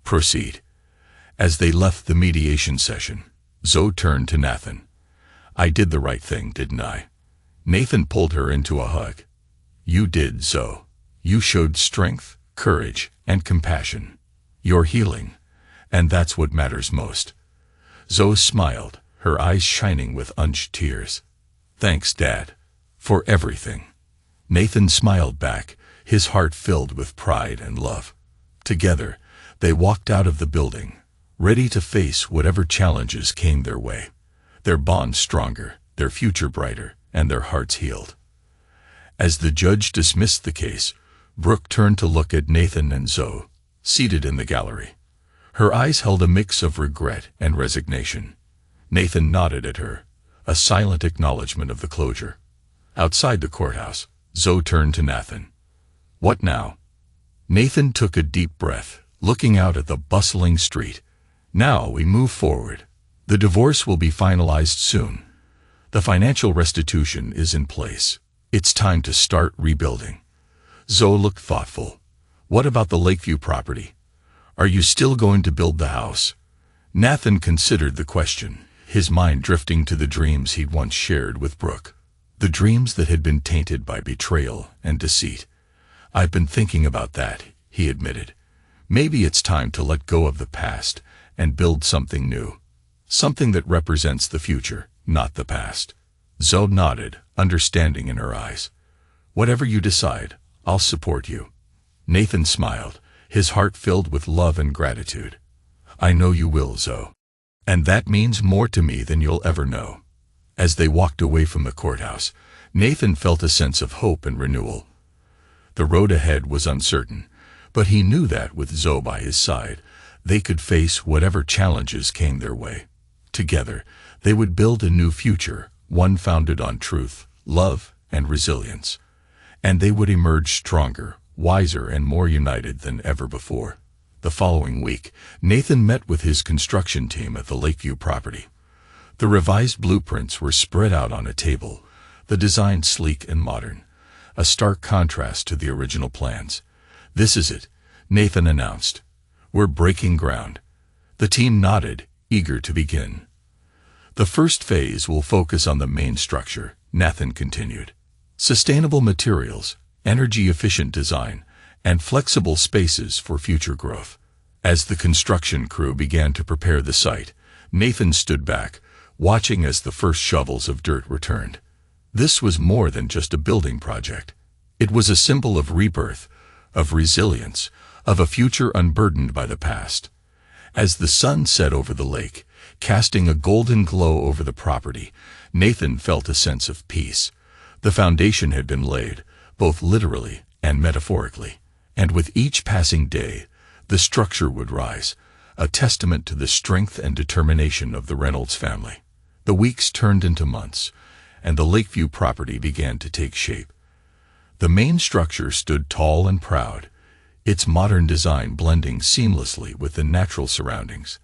Speaker 1: "Proceed." As they left the mediation session, Zoe turned to Nathan. "I did the right thing, didn't I?" Nathan pulled her into a hug. "You did, Zoe. You showed strength, courage, and compassion. You're healing, and that's what matters most." Zoe smiled, her eyes shining with unshed tears. "Thanks, Dad, for everything." Nathan smiled back, his heart filled with pride and love. Together, they walked out of the building, ready to face whatever challenges came their way. Their bond stronger, their future brighter, and their hearts healed. As the judge dismissed the case, Brooke turned to look at Nathan and Zoe, seated in the gallery. Her eyes held a mix of regret and resignation. Nathan nodded at her, a silent acknowledgement of the closure. Outside the courthouse, Zoe turned to Nathan. "What now?" Nathan took a deep breath, looking out at the bustling street. "Now we move forward. The divorce will be finalized soon. The financial restitution is in place. It's time to start rebuilding." Zoe looked thoughtful. "What about the Lakeview property? Are you still going to build the house?" Nathan considered the question, his mind drifting to the dreams he'd once shared with Brooke. The dreams that had been tainted by betrayal and deceit. "I've been thinking about that," he admitted. "Maybe it's time to let go of the past and build something new. Something that represents the future, not the past." Zoe nodded, understanding in her eyes. "Whatever you decide, I'll support you." Nathan smiled, his heart filled with love and gratitude. "I know you will, Zoe. And that means more to me than you'll ever know." As they walked away from the courthouse, Nathan felt a sense of hope and renewal. The road ahead was uncertain, but he knew that with Zoe by his side, they could face whatever challenges came their way. Together, they would build a new future, one founded on truth, love, and resilience. And they would emerge stronger, wiser, and more united than ever before. The following week, Nathan met with his construction team at the Lakeview property. The revised blueprints were spread out on a table, the design sleek and modern, a stark contrast to the original plans. "This is it," Nathan announced. "We're breaking ground." The team nodded, eager to begin. The first phase will focus on the main structure, Nathan continued. Sustainable materials, energy-efficient design, and flexible spaces for future growth. As the construction crew began to prepare the site, Nathan stood back, watching as the first shovels of dirt returned. This was more than just a building project. It was a symbol of rebirth, of resilience, of a future unburdened by the past. As the sun set over the lake, casting a golden glow over the property, Nathan felt a sense of peace. The foundation had been laid, both literally and metaphorically, and with each passing day, the structure would rise, a testament to the strength and determination of the Reynolds family. The weeks turned into months, and the Lakeview property began to take shape. The main structure stood tall and proud, its modern design blending seamlessly with the natural surroundings.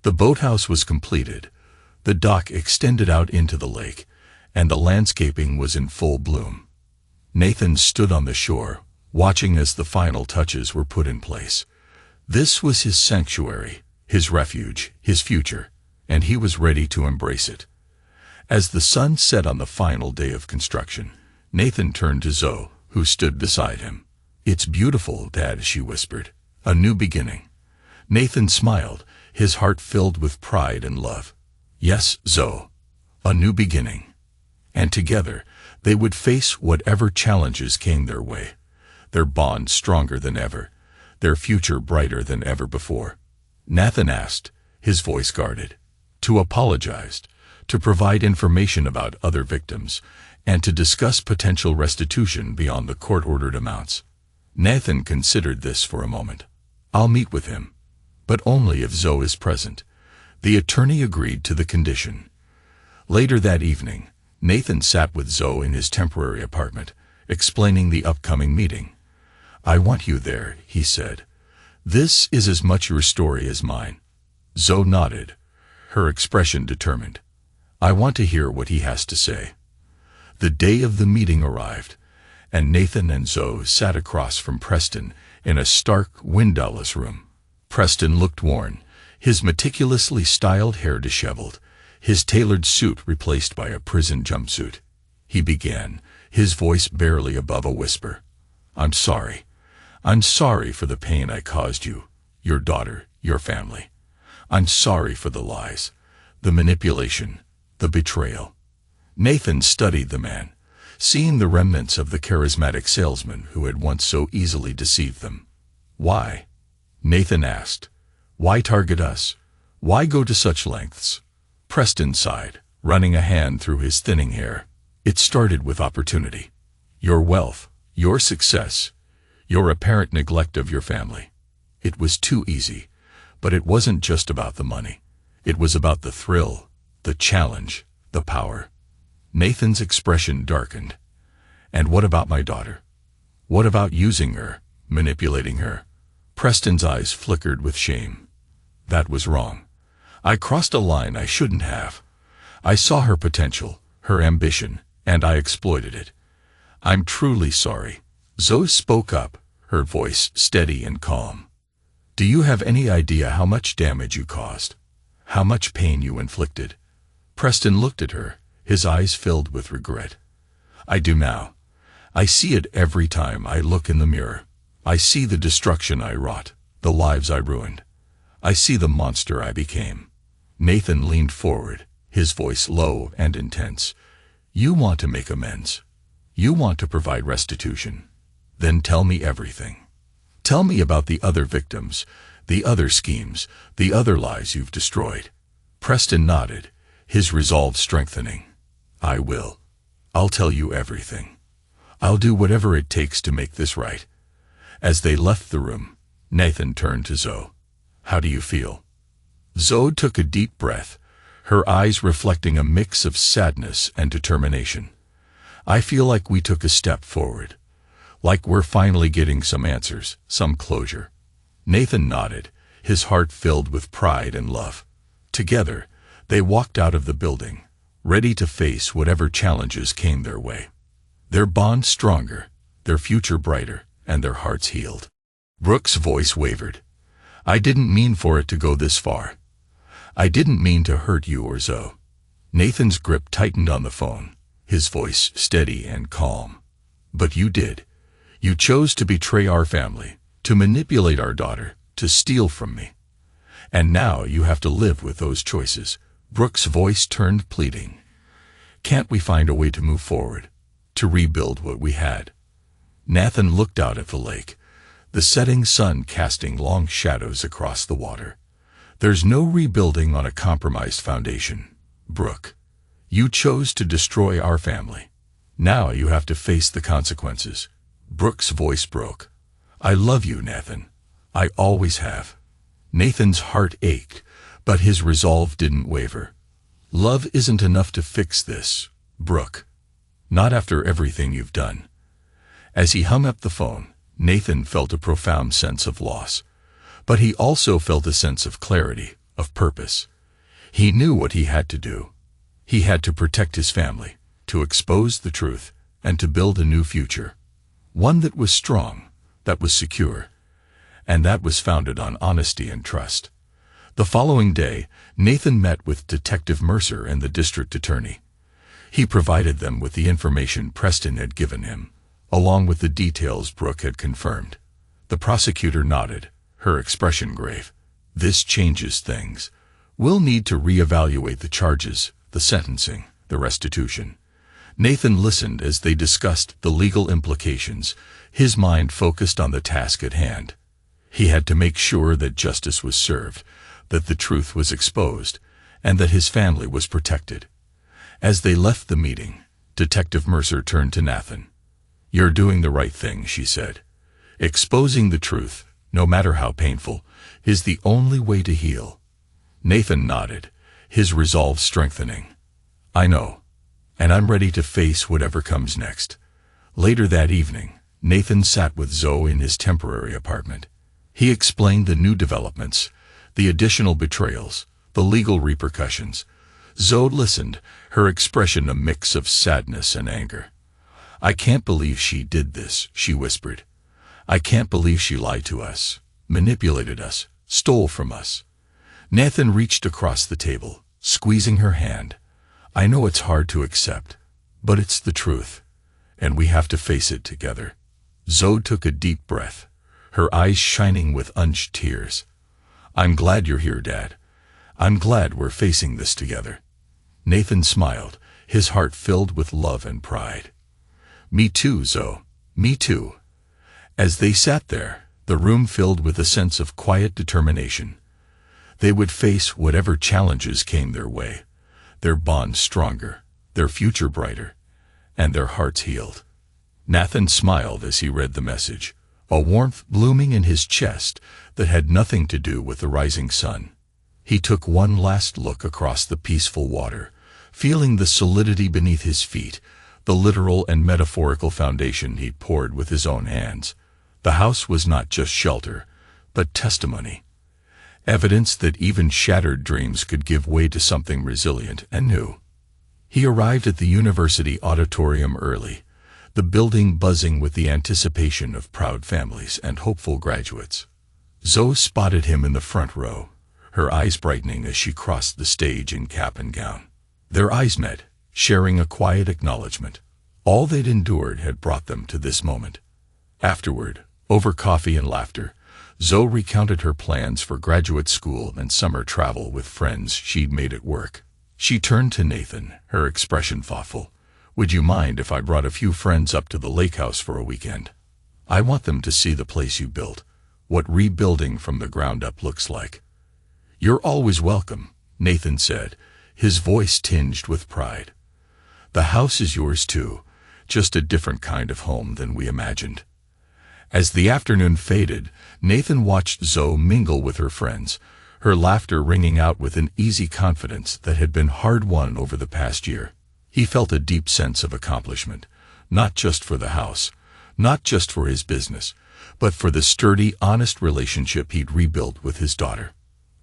Speaker 1: The boathouse was completed, the dock extended out into the lake, and the landscaping was in full bloom. Nathan stood on the shore, watching as the final touches were put in place. This was his sanctuary, his refuge, his future, and he was ready to embrace it. As the sun set on the final day of construction, Nathan turned to Zoe, who stood beside him. "It's beautiful, Dad," she whispered. "A new beginning." Nathan smiled, his heart filled with pride and love. "Yes, Zoe, a new beginning." And together, they would face whatever challenges came their way, their bond stronger than ever, their future brighter than ever before. Nathan asked, his voice guarded, to apologize, to provide information about other victims, and to discuss potential restitution beyond the court-ordered amounts. Nathan considered this for a moment. "I'll meet with him, but only if Zoe is present." The attorney agreed to the condition. Later that evening, Nathan sat with Zoe in his temporary apartment, explaining the upcoming meeting. "I want you there," he said. "This is as much your story as mine." Zoe nodded, her expression determined. "I want to hear what he has to say." The day of the meeting arrived, and Nathan and Zoe sat across from Preston in a stark, windowless room. Preston looked worn, his meticulously styled hair disheveled, his tailored suit replaced by a prison jumpsuit. He began, his voice barely above a whisper. "I'm sorry. I'm sorry for the pain I caused you, your daughter, your family. I'm sorry for the lies, the manipulation, the betrayal." Nathan studied the man, seeing the remnants of the charismatic salesman who had once so easily deceived them. "Why?" Nathan asked. "Why target us? Why go to such lengths?" Preston sighed, running a hand through his thinning hair. "It started with opportunity. Your wealth, your success, your apparent neglect of your family. It was too easy, but it wasn't just about the money. It was about the thrill, the challenge, the power." Nathan's expression darkened. "And what about my daughter? What about using her, manipulating her?" Preston's eyes flickered with shame. "That was wrong. I crossed a line I shouldn't have. I saw her potential, her ambition, and I exploited it. I'm truly sorry." Zoe spoke up, her voice steady and calm. "Do you have any idea how much damage you caused? How much pain you inflicted?" Preston looked at her, his eyes filled with regret. "I do now. I see it every time I look in the mirror. I see the destruction I wrought, the lives I ruined. I see the monster I became." Nathan leaned forward, his voice low and intense. "You want to make amends. You want to provide restitution. Then tell me everything. Tell me about the other victims, the other schemes, the other lives you've destroyed." Preston nodded, his resolve strengthening. "I will. I'll tell you everything. I'll do whatever it takes to make this right." As they left the room, Nathan turned to Zoe. "How do you feel?" Zoe took a deep breath, her eyes reflecting a mix of sadness and determination. "I feel like we took a step forward. Like we're finally getting some answers, some closure." Nathan nodded, his heart filled with pride and love. Together, they walked out of the building, ready to face whatever challenges came their way. Their bond stronger, their future brighter, and their hearts healed. Brooke's voice wavered. "I didn't mean for it to go this far. I didn't mean to hurt you or Zoe. Nathan's grip tightened on the phone, his voice steady and calm. But you did. You chose to betray our family, to manipulate our daughter, to steal from me. And now you have to live with those choices. Brooke's voice turned pleading. Can't we find a way to move forward, to rebuild what we had? Nathan looked out at the lake, the setting sun casting long shadows across the water. There's no rebuilding on a compromised foundation, Brooke. You chose to destroy our family. Now you have to face the consequences. Brooke's voice broke. I love you, Nathan. I always have. Nathan's heart ached, but his resolve didn't waver. Love isn't enough to fix this, Brooke. Not after everything you've done. As he hung up the phone, Nathan felt a profound sense of loss. But he also felt a sense of clarity, of purpose. He knew what he had to do. He had to protect his family, to expose the truth, and to build a new future. One that was strong, that was secure, and that was founded on honesty and trust. The following day, Nathan met with Detective Mercer and the district attorney. He provided them with the information Preston had given him, along with the details Brooke had confirmed. The prosecutor nodded, her expression grave. This changes things. We'll need to reevaluate the charges, the sentencing, the restitution. Nathan listened as they discussed the legal implications, his mind focused on the task at hand. He had to make sure that justice was served, that the truth was exposed, and that his family was protected. As they left the meeting, Detective Mercer turned to Nathan. You're doing the right thing, she said. Exposing the truth, no matter how painful, is the only way to heal. Nathan nodded, his resolve strengthening. I know, and I'm ready to face whatever comes next. Later that evening, Nathan sat with Zoe in his temporary apartment. He explained the new developments, the additional betrayals, the legal repercussions. Zoe listened, her expression a mix of sadness and anger. I can't believe she did this, she whispered. I can't believe she lied to us, manipulated us, stole from us. Nathan reached across the table, squeezing her hand. I know it's hard to accept, but it's the truth, and we have to face it together. Zoe took a deep breath, her eyes shining with unshed tears. I'm glad you're here, Dad. I'm glad we're facing this together. Nathan smiled, his heart filled with love and pride. Me too, Zoe. Me too. As they sat there, the room filled with a sense of quiet determination. They would face whatever challenges came their way, their bond stronger, their future brighter, and their hearts healed. Nathan smiled as he read the message, a warmth blooming in his chest that had nothing to do with the rising sun. He took one last look across the peaceful water, feeling the solidity beneath his feet, the literal and metaphorical foundation he'd poured with his own hands. The house was not just shelter, but testimony. Evidence that even shattered dreams could give way to something resilient and new. He arrived at the university auditorium early, the building buzzing with the anticipation of proud families and hopeful graduates. Zoe spotted him in the front row, her eyes brightening as she crossed the stage in cap and gown. Their eyes met, sharing a quiet acknowledgement. All they'd endured had brought them to this moment. Afterward, over coffee and laughter, Zoe recounted her plans for graduate school and summer travel with friends she'd made at work. She turned to Nathan, her expression thoughtful. Would you mind if I brought a few friends up to the lake house for a weekend? I want them to see the place you built, what rebuilding from the ground up looks like. You're always welcome, Nathan said, his voice tinged with pride. The house is yours too, just a different kind of home than we imagined. As the afternoon faded, Nathan watched Zoe mingle with her friends, her laughter ringing out with an easy confidence that had been hard-won over the past year. He felt a deep sense of accomplishment, not just for the house, not just for his business, but for the sturdy, honest relationship he'd rebuilt with his daughter.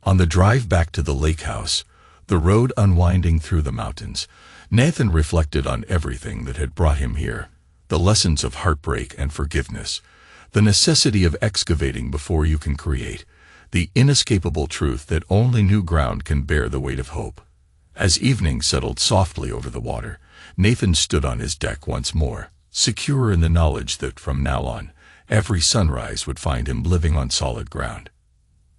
Speaker 1: On the drive back to the lake house, the road unwinding through the mountains, Nathan reflected on everything that had brought him here, the lessons of heartbreak and forgiveness, the necessity of excavating before you can create, the inescapable truth that only new ground can bear the weight of hope. As evening settled softly over the water, Nathan stood on his deck once more, secure in the knowledge that from now on, every sunrise would find him living on solid ground.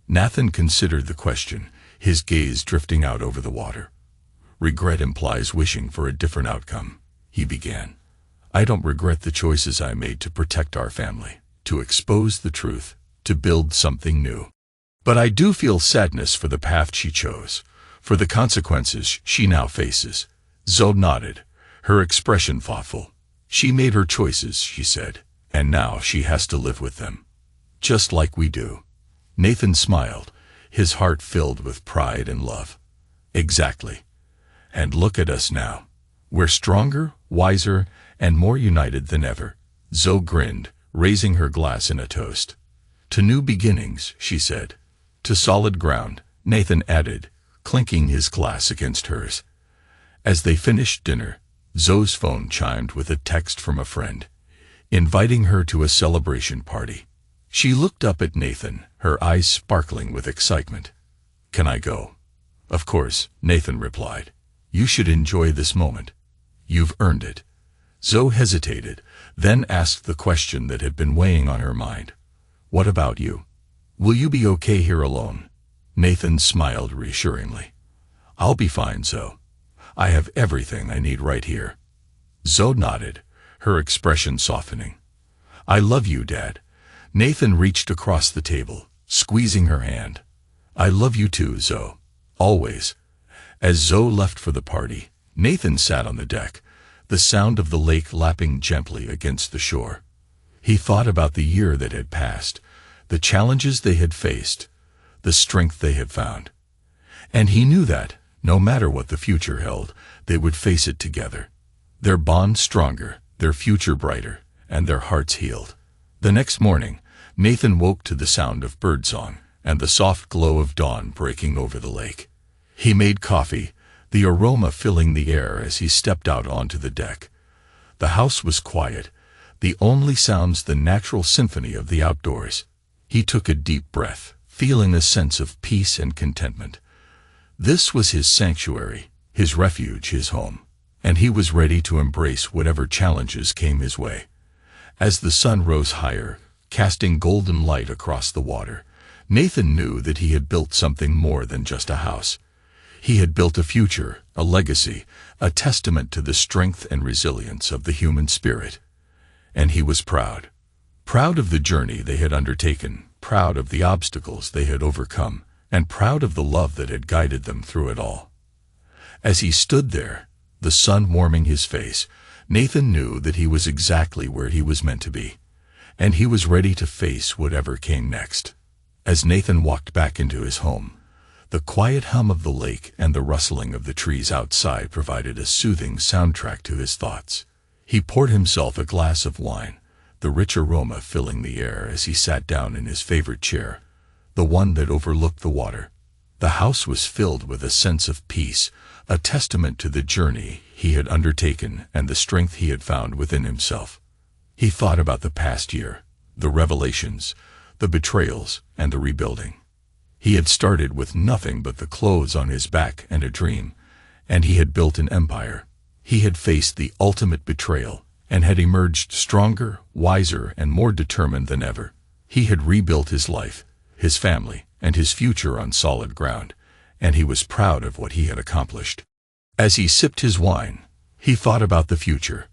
Speaker 1: Nathan considered the question, his gaze drifting out over the water. "Regret implies wishing for a different outcome," he began. "I don't regret the choices I made to protect our family, to expose the truth, to build something new. But I do feel sadness for the path she chose, for the consequences she now faces." Zoe nodded, her expression thoughtful. "She made her choices," she said, "and now she has to live with them. Just like we do." Nathan smiled, his heart filled with pride and love. "Exactly. And look at us now. We're stronger, wiser, and more united than ever." Zoe grinned, raising her glass in a toast. "To new beginnings," she said. "To solid ground," Nathan added, clinking his glass against hers. As they finished dinner, Zoe's phone chimed with a text from a friend, inviting her to a celebration party. She looked up at Nathan, her eyes sparkling with excitement. "Can I go?" "Of course," Nathan replied. "You should enjoy this moment. You've earned it." Zoe hesitated, then asked the question that had been weighing on her mind. "What about you? Will you be okay here alone?" Nathan smiled reassuringly. "I'll be fine, Zoe. I have everything I need right here." Zoe nodded, her expression softening. "I love you, Dad." Nathan reached across the table, squeezing her hand. "I love you too, Zoe. Always." As Zoe left for the party, Nathan sat on the deck, the sound of the lake lapping gently against the shore. He thought about the year that had passed, the challenges they had faced, the strength they had found. And he knew that, no matter what the future held, they would face it together. Their bond stronger, their future brighter, and their hearts healed. The next morning, Nathan woke to the sound of birdsong and the soft glow of dawn breaking over the lake. He made coffee, the aroma filling the air as he stepped out onto the deck. The house was quiet, the only sounds the natural symphony of the outdoors. He took a deep breath, feeling a sense of peace and contentment. This was his sanctuary, his refuge, his home, and he was ready to embrace whatever challenges came his way. As the sun rose higher, casting golden light across the water, Nathan knew that he had built something more than just a house. He had built a future, a legacy, a testament to the strength and resilience of the human spirit. And he was proud. Proud of the journey they had undertaken, proud of the obstacles they had overcome, and proud of the love that had guided them through it all. As he stood there, the sun warming his face, Nathan knew that he was exactly where he was meant to be, and he was ready to face whatever came next. As Nathan walked back into his home, the quiet hum of the lake and the rustling of the trees outside provided a soothing soundtrack to his thoughts. He poured himself a glass of wine, the rich aroma filling the air as he sat down in his favorite chair, the one that overlooked the water. The house was filled with a sense of peace, a testament to the journey he had undertaken and the strength he had found within himself. He thought about the past year, the revelations, the betrayals, and the rebuilding. He had started with nothing but the clothes on his back and a dream, and he had built an empire. He had faced the ultimate betrayal and had emerged stronger, wiser, and more determined than ever. He had rebuilt his life, his family, and his future on solid ground, and he was proud of what he had accomplished. As he sipped his wine, he thought about the future.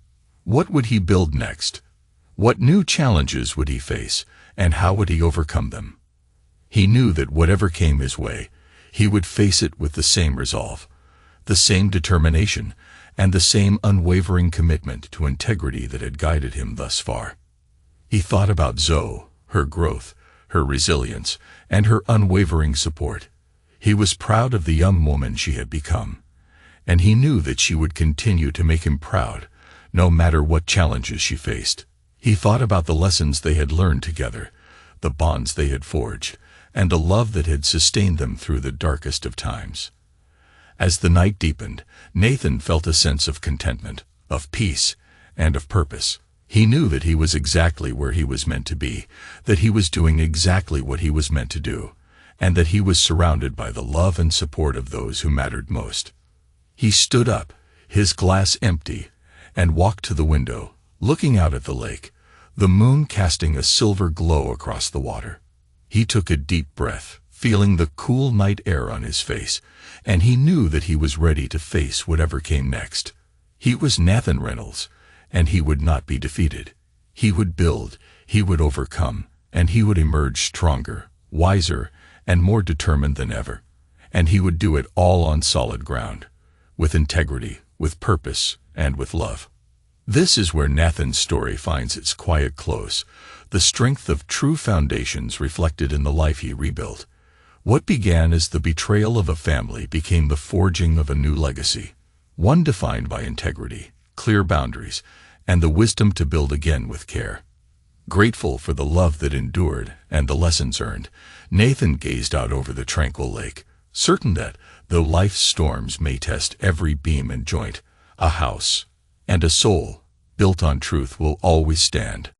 Speaker 1: What would he build next? What new challenges would he face, and how would he overcome them? He knew that whatever came his way, he would face it with the same resolve, the same determination, and the same unwavering commitment to integrity that had guided him thus far. He thought about Zoe, her growth, her resilience, and her unwavering support. He was proud of the young woman she had become, and he knew that she would continue to make him proud, no matter what challenges she faced. He thought about the lessons they had learned together, the bonds they had forged, and the love that had sustained them through the darkest of times. As the night deepened, Nathan felt a sense of contentment, of peace, and of purpose. He knew that he was exactly where he was meant to be, that he was doing exactly what he was meant to do, and that he was surrounded by the love and support of those who mattered most. He stood up, his glass empty, and walked to the window, looking out at the lake, the moon casting a silver glow across the water. He took a deep breath, feeling the cool night air on his face, and he knew that he was ready to face whatever came next. He was Nathan Reynolds, and he would not be defeated. He would build, he would overcome, and he would emerge stronger, wiser, and more determined than ever. And he would do it all on solid ground, with integrity, with purpose, and with love. This is where Nathan's story finds its quiet close, the strength of true foundations reflected in the life he rebuilt. What began as the betrayal of a family became the forging of a new legacy, one defined by integrity, clear boundaries, and the wisdom to build again with care. Grateful for the love that endured and the lessons earned, Nathan gazed out over the tranquil lake, certain that, though life's storms may test every beam and joint, a house and a soul built on truth will always stand.